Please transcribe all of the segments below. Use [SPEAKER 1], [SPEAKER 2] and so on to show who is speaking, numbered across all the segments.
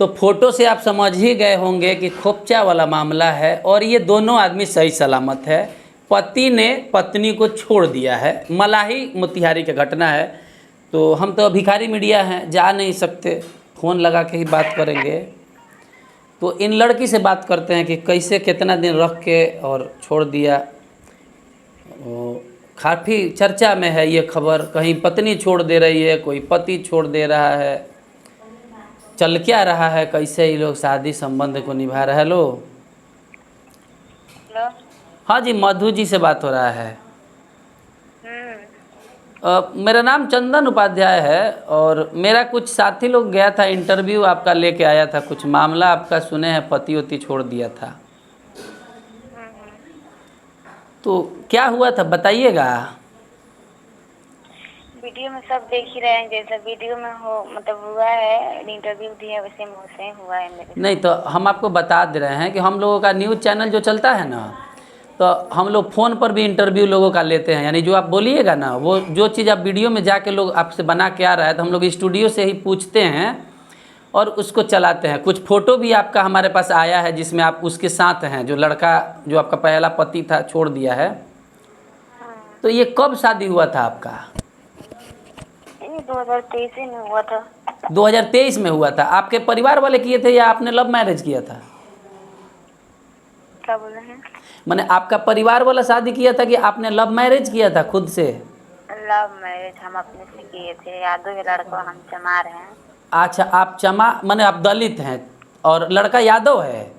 [SPEAKER 1] तो फोटो से आप समझ ही गए होंगे कि खोपचा वाला मामला है और ये दोनों आदमी सही सलामत है। पति ने पत्नी को छोड़ दिया है, मलाही मोतिहारी की घटना है। तो हम तो भिखारी मीडिया हैं, जा नहीं सकते, फ़ोन लगा के ही बात करेंगे। तो इन लड़की से बात करते हैं कि कैसे कितना दिन रख के और छोड़ दिया। काफ़ी चर्चा में है ये खबर, कहीं पत्नी छोड़ दे रही है, कोई पति छोड़ दे रहा है, चल क्या रहा है, कैसे ये लोग शादी संबंध को निभा रहे हैं। हेलो।
[SPEAKER 2] हेलो।
[SPEAKER 1] हाँ जी, मधु जी से बात हो रहा है। मेरा नाम चंदन उपाध्याय है और मेरा कुछ साथी लोग गया था, इंटरव्यू आपका लेके आया था, कुछ मामला आपका सुने हैं, पति वती छोड़ दिया था। तो क्या हुआ था बताइएगा।
[SPEAKER 2] वीडियो में सब देख ही रहे हैं, जैसा वीडियो में हो मतलब हुआ है, इंटरव्यू दिया वैसे वैसे हुआ है मेरे
[SPEAKER 1] नहीं
[SPEAKER 2] साथ।
[SPEAKER 1] तो हम आपको बता दे रहे हैं कि हम लोगों का न्यूज़ चैनल जो चलता है ना, तो हम लोग फ़ोन पर भी इंटरव्यू लोगों का लेते हैं। यानी जो आप बोलिएगा ना, वो जो चीज़ आप वीडियो में जाके लोग आपसे बना के आ रहा है, तो हम लोग स्टूडियो से ही पूछते हैं और उसको चलाते हैं। कुछ फ़ोटो भी आपका हमारे पास आया है जिसमें आप उसके साथ हैं, जो लड़का जो आपका पहला पति था छोड़ दिया है। तो ये कब शादी हुआ था आपका?
[SPEAKER 2] ये 2023 में हुआ था।
[SPEAKER 1] 2023 में हुआ था। आपके परिवार वाले किए थे या आपने लव मैरिज किया था?
[SPEAKER 2] क्या बोल रहे हैं?
[SPEAKER 1] मैंने आपका परिवार वाला शादी किया था कि आपने लव मैरिज किया था खुद से?
[SPEAKER 2] लव मैरिज हम अपने से किए थे, यादव के लड़का, हम चमार हैं।
[SPEAKER 1] अच्छा, आप चमा माने आप दलित हैं और लड़का यादव है।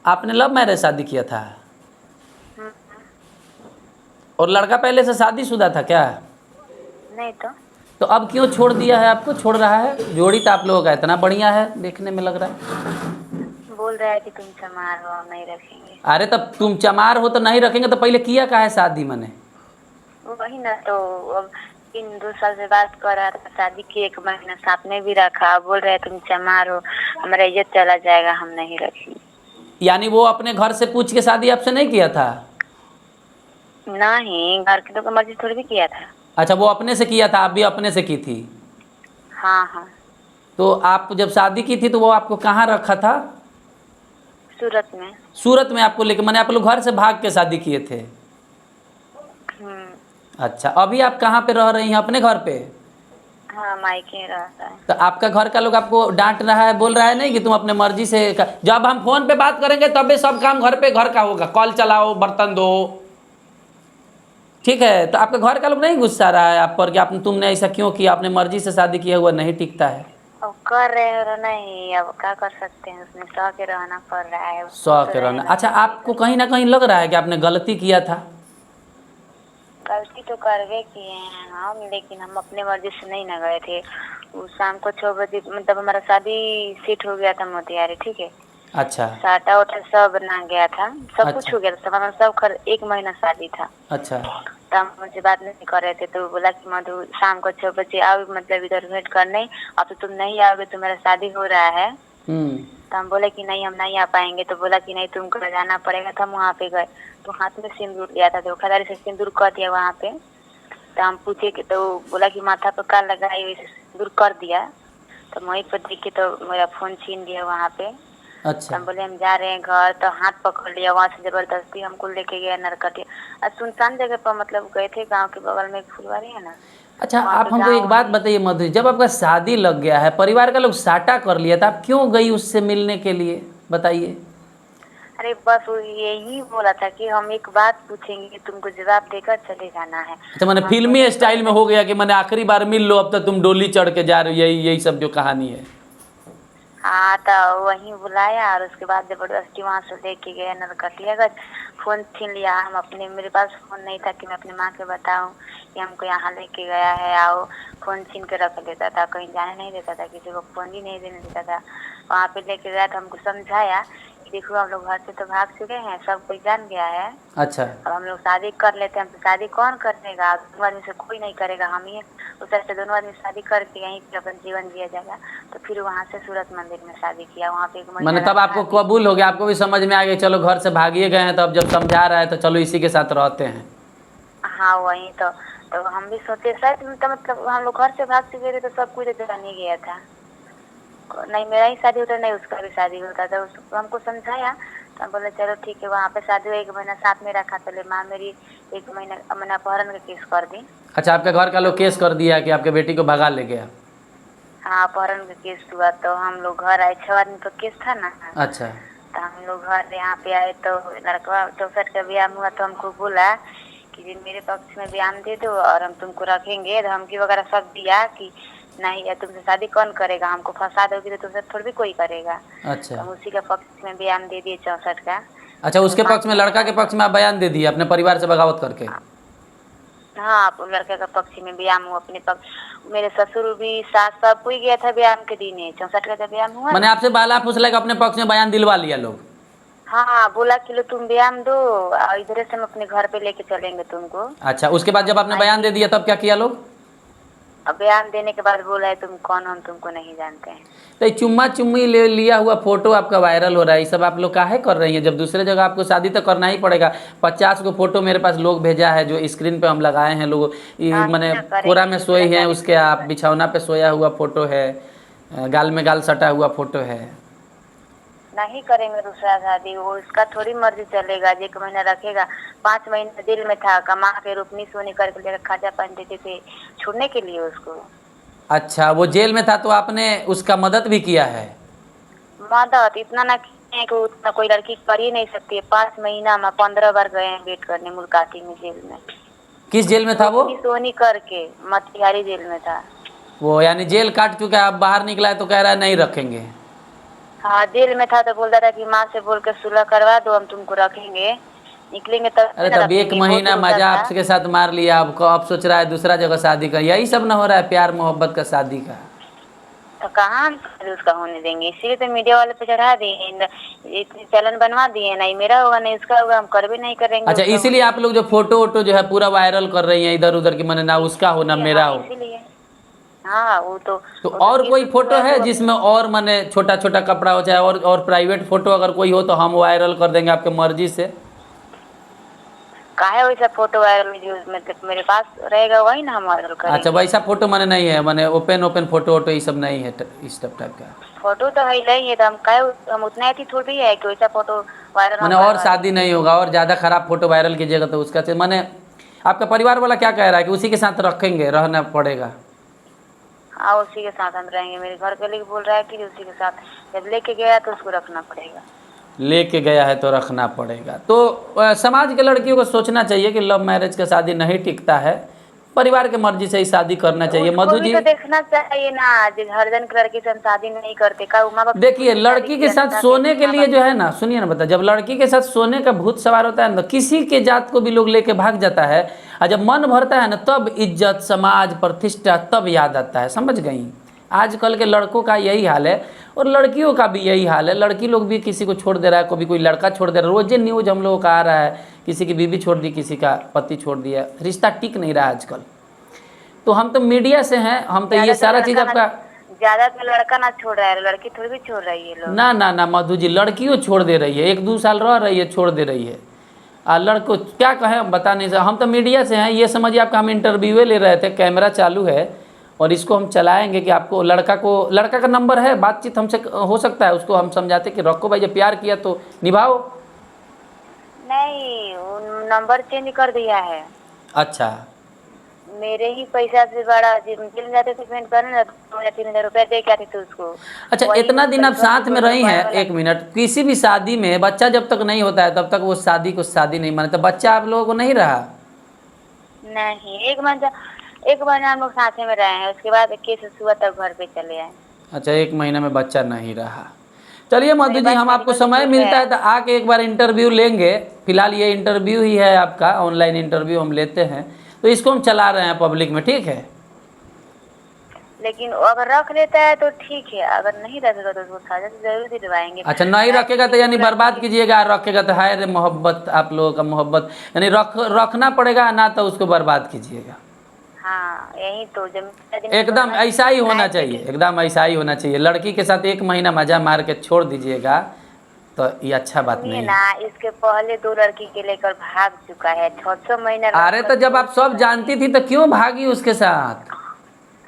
[SPEAKER 1] आपने लव मैरिज शादी किया था और लड़का पहले से शादीशुदा था क्या?
[SPEAKER 2] नहीं
[SPEAKER 1] तो अब क्यों छोड़ दिया है, आपको छोड़ रहा है? जोड़ी तो आप लोगों का इतना बढ़िया है, देखने में लग रहा है।
[SPEAKER 2] बोल रहा है कि तुम चमार हो, हम नहीं रखेंगे।
[SPEAKER 1] अरे तब तुम चमार हो तो नहीं रखेंगे, तो पहले किया का है शादी मैंने?
[SPEAKER 2] वही ना, तो अब 3-2 साल से बात कर रहा था, शादी की 1 महीना साथ में भी रखा, बोल रहे तुम चमार हो, हमारा इज्जत चला जाएगा, हम नहीं रखेंगे।
[SPEAKER 1] यानी वो अपने घर से पूछ के शादी आपसे नहीं किया था?
[SPEAKER 2] नहीं, घर की तो मर्जी थोड़ी भी किया था।
[SPEAKER 1] अच्छा, वो अपने से किया था, आप भी अपने से की थी।
[SPEAKER 2] हाँ हाँ।
[SPEAKER 1] तो आप जब शादी की थी तो वो आपको कहाँ रखा था?
[SPEAKER 2] सूरत में।
[SPEAKER 1] सूरत में आपको लेके, मैंने आप लोग घर से भाग के शादी किए थे? अच्छा, अभी आप कहाँ पे रह रही हैं, अपने घर पे?
[SPEAKER 2] हाँ, मायके रहता है।
[SPEAKER 1] तो आपका घर का लोग आपको डांट रहा है, बोल रहा है नहीं कि तुम अपने मर्जी से जब हम फोन पे बात करेंगे तब सब काम घर पे घर का होगा, कॉल चलाओ, बर्तन दो, ठीक है? तो आपका घर का लोग नहीं गुस्सा रहा है आप पर कि आप तुमने ऐसा क्यों किया, अपने मर्जी से शादी किया हुआ नहीं टिकता है?
[SPEAKER 2] अब कर रहे हो नहीं, अब क्या कर सकते हैं, उसमें सह के रहना पड़ रहा है, उसको
[SPEAKER 1] शौक
[SPEAKER 2] तो
[SPEAKER 1] रहना।
[SPEAKER 2] रहेगा
[SPEAKER 1] अच्छा,
[SPEAKER 2] नहीं
[SPEAKER 1] आपको
[SPEAKER 2] रहेगा।
[SPEAKER 1] कहीं ना कहीं लग रहा है कि आपने गलती किया था?
[SPEAKER 2] गलती तो करवे किए हैं हम, लेकिन हम अपने मर्जी से नहीं न गए थे। वो शाम को 6 बजे मतलब हमारा शादी सेट हो गया था मोतिहारी, ठीक है।
[SPEAKER 1] अच्छा
[SPEAKER 2] साटा उटा सब बना गया था, सब कुछ
[SPEAKER 1] अच्छा
[SPEAKER 2] हो गया था, हमारा सब 1 महीना शादी था।
[SPEAKER 1] अच्छा
[SPEAKER 2] तो हम मुझसे बात नहीं कर रहे थे, तो बोला कि मधु शाम को 6 बजे आओ, मतलब इधर भेंट करने। अब तो तुम नहीं आओगे, तो मेरा शादी हो रहा है। तो हम बोले कि नहीं, हम नहीं आ पाएंगे। तो बोला कि नहीं, तुमको जाना पड़ेगा। तो हम वहाँ पे गए, तो हाथ में सिंदूर लिया था, धोखाधड़ी से सिंदूर कर दिया वहाँ पे। तो हम पूछे कि, तो बोला कि माथा पे का लगाई, वैसे सिंदूर कर दिया। तो वहीं पर देखे तो मेरा फोन छीन लिया वहाँ पे। तो
[SPEAKER 1] अच्छा
[SPEAKER 2] हम बोले हम जा रहे हैं घर, तो हाथ पकड़ लिया, वहाँ से जबरदस्ती हमको लेके गया नरकटिया, सुनसान जगह पर, मतलब गए थे, गांव के बगल में एक फुलवारी है ना,
[SPEAKER 1] अच्छा,
[SPEAKER 2] वहाँ
[SPEAKER 1] आप
[SPEAKER 2] पे
[SPEAKER 1] हमको एक
[SPEAKER 2] गाँव
[SPEAKER 1] बात
[SPEAKER 2] है।
[SPEAKER 1] बताइए मधु, जब आपका शादी लग गया है, परिवार का लोग साटा कर लिया था, आप क्यों गई उससे मिलने के लिए, बताइए।
[SPEAKER 2] अरे बस वो यही बोला था कि हम एक बात पूछेंगे कि तुमको जवाब देकर चले जाना है।
[SPEAKER 1] अच्छा, मैंने
[SPEAKER 2] हम
[SPEAKER 1] फिल्मी
[SPEAKER 2] बोले
[SPEAKER 1] स्टाइल में हो गया कि मैंने आखिरी बार मिल लो, अब तो तुम डोली चढ़ के जा रही हो, यही यही सब जो कहानी है।
[SPEAKER 2] हाँ, तो वहीं बुलाया और उसके बाद जबरदस्ती वहाँ से लेके गया नरकटियागंज। फोन छीन लिया, हम अपने, मेरे पास फोन नहीं था कि मैं अपनी माँ के बताऊं कि हमको यहाँ लेके गया है, आओ। फोन छीन के रख देता था, कहीं जाने नहीं देता था, किसी को फोन ही नहीं देने देता था। वहाँ पे लेके गया तो हमको समझाया कि देखो, हम लोग घर से तो भाग चुके हैं, सब कोई जान गया है।
[SPEAKER 1] अच्छा
[SPEAKER 2] अब हम लोग शादी कर लेते हैं, तो शादी कौन करेगा, दोनों आदमी से कोई नहीं करेगा, हम ही। उस से दोनों आदमी शादी करके यहीं पे अपन जीवन जिया जाएगा। तो फिर वहाँ से सूरत मंदिर में शादी किया, वहाँ पे 1 महीना
[SPEAKER 1] मैंने तब
[SPEAKER 2] रखा।
[SPEAKER 1] आपको कबूल हो गया, आपको भी समझ में आ गया, चलो घर से भागिए गए हैं, तो अब जब समझा रहा है तो चलो इसी के साथ रहते हैं।
[SPEAKER 2] हाँ वही तो हम भी सोचे शायद, तो मतलब हम लोग घर से भाग चुके थे, तो सब कुछ जान ही गया था। नहीं मेरा ही शादी होता नहीं उसका भी शादी होता था। उसको हमको समझाया तो हम बोले चलो ठीक है। वहाँ पे शादी हुआ 1 महीना साथ में रखा। चले माँ मेरी 1 महीना मैंने अपहरण का केस कर दी।
[SPEAKER 1] अच्छा, आपके घर का लोग केस कर दिया कि आपके बेटी को भगा ले गया?
[SPEAKER 2] हाँ अपहरण का केस हुआ तो हम लोग घर आए। 6 आदमी का केस था ना।
[SPEAKER 1] अच्छा।
[SPEAKER 2] तो हम लोग घर यहाँ पे आए तो लड़का 64 का ब्याह हुआ तो हमको बोला कि जी मेरे पक्ष में बयान दे दो और हम तुमको रखेंगे। धमकी वगैरह सब दिया कि नहीं या तुमसे शादी कौन करेगा, हमको फंसा दोगी तो तुमसे थोड़ी भी कोई करेगा।
[SPEAKER 1] अच्छा।
[SPEAKER 2] तो हम उसी के पक्ष में बयान दे दिए 64 का।
[SPEAKER 1] अच्छा, उसके पक्ष में, लड़का के पक्ष में आप बयान दे दिए अपने परिवार से बगावत करके?
[SPEAKER 2] हाँ आप लड़के का पक्ष में बयान हुआ अपने पक्ष। मेरे ससुर भी सास सब कोई गया था बयान के दिन। 64 का जब बयान हुआ
[SPEAKER 1] मैंने आपसे बाला फुसला के अपने पक्ष में बयान दिलवा लिया लोग?
[SPEAKER 2] हाँ बोला कि लो तुम बयान दो और इधर से हम अपने घर पे लेके चलेंगे तुमको।
[SPEAKER 1] अच्छा, उसके बाद जब आपने बयान दे दिया तब क्या किया लोग?
[SPEAKER 2] अब बयान देने के बाद बोला है तुम कौन, हम तुमको नहीं जानते हैं।
[SPEAKER 1] तो चुम्मा चुम्मी ले लिया हुआ फोटो आपका वायरल हो रहा है, ये सब आप लोग काहे कर रही हैं? जब दूसरे जगह आपको शादी तो करना ही पड़ेगा। 50 को फोटो मेरे पास लोग भेजा है जो स्क्रीन पे हम लगाए हैं। लोग मैंने कोरा में सोए हैं उसके, आप बिछौना पे सोया हुआ फोटो है, गाल में गाल सटा हुआ फोटो है।
[SPEAKER 2] नहीं करेंगे दूसरा शादी, वो इसका थोड़ी मर्जी चलेगा। 1 महीना रखेगा। 5 महीने दिल में था, कमा के रुपनी सोनी करके लेकर खाजा पानी देते थे छोड़ने के लिए उसको।
[SPEAKER 1] अच्छा, वो जेल में था तो आपने उसका मदद भी किया है?
[SPEAKER 2] मदद इतना ना किए कि उतना कोई लड़की कर ही नहीं सकती है। 5 महीना में 15 बार गए हैं वेट करने मुलकाती में जेल में।
[SPEAKER 1] किस जेल में था वो?
[SPEAKER 2] सोनी करके मतिहारी जेल में था
[SPEAKER 1] वो, यानी जेल काट चुका है, अब बाहर निकला है तो कह रहा है नहीं रखेंगे।
[SPEAKER 2] हाँ जेल में था तो बोलता था कि माँ से बोल के सुलह करवा दो, हम तुमको रखेंगे, निकलेंगे तब।
[SPEAKER 1] अरे तब 1 महीना मजा आपके साथ मार लिया, अब सोच रहा है दूसरा जगह शादी का। यही सब ना हो रहा है प्यार मोहब्बत का, शादी का।
[SPEAKER 2] तो कहाँ हम उसका होने देंगे, इसीलिए तो मीडिया वाले पे चढ़ा दिए, इतनी चलन बनवा दिए। नहीं मेरा होगा नहीं उसका होगा, हम कर भी नहीं करेंगे।
[SPEAKER 1] अच्छा, इसीलिए आप लोग जो फोटो वोटो जो है पूरा वायरल कर रही हैं इधर उधर की, मैंने ना उसका हो ना मेरा हो।
[SPEAKER 2] इसीलिए हाँ वो तो
[SPEAKER 1] और कोई फोटो है जिसमें और माने छोटा छोटा कपड़ा हो, चाहे और प्राइवेट फोटो अगर कोई हो तो हम वायरल कर देंगे आपके मर्जी से।
[SPEAKER 2] काहे वैसा फोटो वायरल जो मतलब मेरे पास रहेगा वही ना हम वायरल करेंगे।
[SPEAKER 1] अच्छा, वैसा फोटो मैंने नहीं है, मैंने ओपन फोटो वोटो ये सब नहीं है, इस टाइप का
[SPEAKER 2] फोटो तो है नहीं है तो हम काहे, हम उतना ही थोड़ी है कि वैसा फोटो वायरल।
[SPEAKER 1] मैंने और शादी नहीं होगा और ज़्यादा खराब फोटो वायरल कीजिएगा तो उसका से मैंने, आपका परिवार वाला क्या कह रहा है कि उसी के साथ रखेंगे, रहना पड़ेगा?
[SPEAKER 2] हाँ उसी के साथ हम रहेंगे। मेरे घर के लिए बोल रहा है कि उसी के साथ, जब लेके गया तो उसको रखना पड़ेगा।
[SPEAKER 1] लेके गया है तो रखना पड़ेगा। तो समाज के लड़कियों को सोचना चाहिए कि लव मैरिज का शादी नहीं टिकता है, परिवार के मर्जी से ही शादी करना चाहिए। मधु जी
[SPEAKER 2] तो देखना चाहिए ना, हर जन की लड़की से हम शादी नहीं करते का माँ बाप।
[SPEAKER 1] देखिए, लड़की के साथ सोने के लिए जो है ना, सुनिए ना बता, जब लड़की के साथ सोने का भूत सवार होता है ना, किसी के जात को भी लोग लेके भाग जाता है। और जब मन भरता है ना तब इज्जत, समाज, प्रतिष्ठा तब याद आता है। समझ गई? आजकल के लड़कों का यही हाल है और लड़कियों का भी यही हाल है। लड़की लोग भी किसी को छोड़ दे रहा है, कभी कोई लड़का छोड़ दे रहा है। रोज न्यूज हम लोगों का आ रहा है, किसी की बीवी छोड़ दी, किसी का पति छोड़ दिया, रिश्ता टिक नहीं रहा आजकल। तो हम तो मीडिया से हैं, हम तो ये सारा चीज़ आपका
[SPEAKER 2] ज्यादा तो लड़का ना छोड़ रहा है, लड़की थोड़ी भी छोड़ रही है लोग।
[SPEAKER 1] ना ना ना मधु जी, लड़कियों छोड़ दे रही है, 1-2 साल रह रही है छोड़ दे रही है। लड़कों क्या कहें बता नहीं सकते। हम तो मीडिया से हैं, ये समझिए आपका हम इंटरव्यू ले रहे थे, कैमरा चालू है और इसको हम चलाएंगे कि आपको लड़का का नंबर है, बातचीत हमसे हो सकता है, उसको हम समझाते कि रखो भाई, जब प्यार किया तो निभाओ।
[SPEAKER 2] नहीं नंबर चेंज कर दिया है।
[SPEAKER 1] अच्छा,
[SPEAKER 2] मेरे ही पैसा से बड़ा मिल जाते थे पेमेंट करने ना, 2,000-3,000 रुपया दे के आते थे उसको।
[SPEAKER 1] अच्छा, इतना दिन आप साथ में रही हैं, 1 मिनट, किसी भी शादी में बच्चा जब तक नहीं होता है तब तक वो शादी को शादी नहीं माने, तो बच्चा आप लोगों को नहीं रहा?
[SPEAKER 2] नहीं, 1 महीना हम लोग साथ में रहे हैं, उसके बाद केस हुआ तब घर पे चले आए।
[SPEAKER 1] अच्छा, 1 महीना में बच्चा नहीं रहा। चलिए मधु जी, हम आपको समय मिलता है तो आके एक बार इंटरव्यू लेंगे। फिलहाल ये इंटरव्यू ही है आपका, ऑनलाइन इंटरव्यू हम लेते हैं, तो इसको हम चला रहे हैं पब्लिक में, ठीक है?
[SPEAKER 2] लेकिन अगर रख लेता है तो ठीक है, अगर नहीं रखेगा तो उसको सजा जरूर दिलवाएंगे।
[SPEAKER 1] अच्छा, नहीं रखेगा तो यानी बर्बाद कीजिएगा, रखेगा तो हाय रे मोहब्बत, आप लोगों का मोहब्बत यानी रखना पड़ेगा ना, तो उसको बर्बाद कीजिएगा।
[SPEAKER 2] हाँ यही तो
[SPEAKER 1] एकदम ऐसा ही होना चाहिए, एकदम ऐसा ही होना चाहिए। लड़की के साथ 1 महीना मजा मार के छोड़ दीजिएगा तो ये अच्छा बात नहीं
[SPEAKER 2] ना। इसके पहले 2 लड़की के लेकर भाग चुका है, 600 महीना।
[SPEAKER 1] अरे तो जब आप सब जानती थी तो क्यों भागी उसके साथ?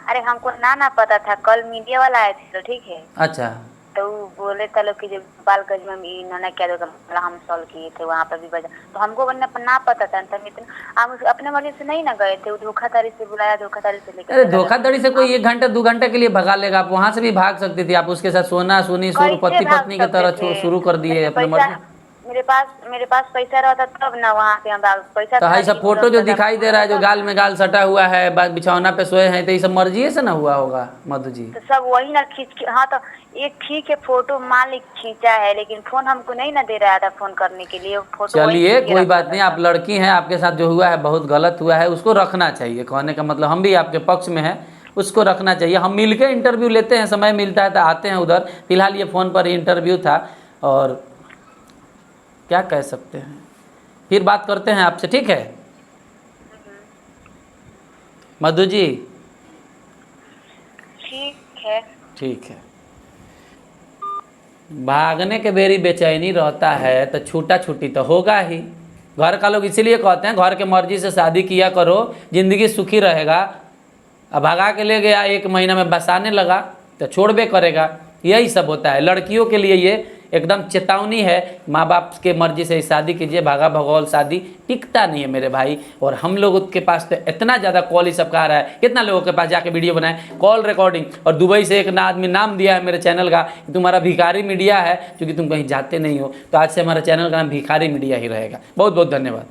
[SPEAKER 2] अरे हमको ना पता था, कल मीडिया वाला आए थे तो ठीक है।
[SPEAKER 1] अच्छा,
[SPEAKER 2] तो वो बोले था लोग कि जो गोपालगंज में इन्होंने क्या मतलब हम सॉल्व किए थे वहाँ पर भी बजा, तो हमको ना पता था। तब इतना हम अपने मर्जी से नहीं ना गए थे, वो धोखाधड़ी से बुलाया, धोखाधड़ी से लेकर
[SPEAKER 1] अरे धोखाधड़ी से कोई 1 घंटे 2 घंटे के लिए भगा लेगा, आप वहाँ से भी भाग सकती थी। आप उसके साथ सोना सुनी
[SPEAKER 2] कैसे
[SPEAKER 1] पति
[SPEAKER 2] भाग
[SPEAKER 1] पत्नी की
[SPEAKER 2] सकते
[SPEAKER 1] तरह शुरू कर
[SPEAKER 2] थे?
[SPEAKER 1] दिए अपने मर्जी।
[SPEAKER 2] मेरे पास पैसा रहता तब ना वहाँ पे हम पैसा
[SPEAKER 1] तो
[SPEAKER 2] था
[SPEAKER 1] ये सब
[SPEAKER 2] नहीं,
[SPEAKER 1] फोटो जो
[SPEAKER 2] तुरंत
[SPEAKER 1] दिखाई दे रहा है, जो गाल में गाल सटा हुआ है, बिछौना पे सोए हैं, तो ये सब मर्जी से ना हुआ होगा मधु जी।
[SPEAKER 2] तो सब वही ना खींच। हाँ तो एक ठीक है, फोटो मालिक खींचा है, लेकिन फोन हमको नहीं ना दे रहा था फोन करने के लिए। फोटो
[SPEAKER 1] चलिए कोई बात नहीं, आप लड़की हैं, आपके साथ जो हुआ है बहुत गलत हुआ है, उसको रखना चाहिए। कहने का मतलब हम भी आपके पक्ष में हैं, उसको रखना चाहिए। हम मिलकर इंटरव्यू लेते हैं, समय मिलता है तो आते हैं उधर। फिलहाल ये फ़ोन पर ही इंटरव्यू था, और क्या कह सकते हैं, फिर बात करते हैं आपसे, ठीक है मधु जी?
[SPEAKER 2] ठीक है।
[SPEAKER 1] ठीक है। भागने के बेरी बेचैनी रहता है तो छूटा छूटी तो होगा ही। घर का लोग इसीलिए कहते हैं घर के मर्जी से शादी किया करो, ज़िंदगी सुखी रहेगा। अब भगा के ले गया, 1 महीना में बसाने लगा तो छोड़बे करेगा। यही सब होता है। लड़कियों के लिए ये एकदम चेतावनी है, माँ बाप के मर्जी से शादी कीजिए। भागा भगौल शादी टिकता नहीं है मेरे भाई। और हम लोगों के पास तो इतना ज़्यादा कॉल ही सबका आ रहा है, कितना लोगों के पास जाके वीडियो बनाए, कॉल रिकॉर्डिंग। और दुबई से एक आदमी नाम दिया है मेरे चैनल का, तुम्हारा भिखारी मीडिया है, क्योंकि तुम कहीं जाते नहीं हो। तो आज से हमारा चैनल का नाम भिखारी मीडिया ही रहेगा। बहुत बहुत धन्यवाद।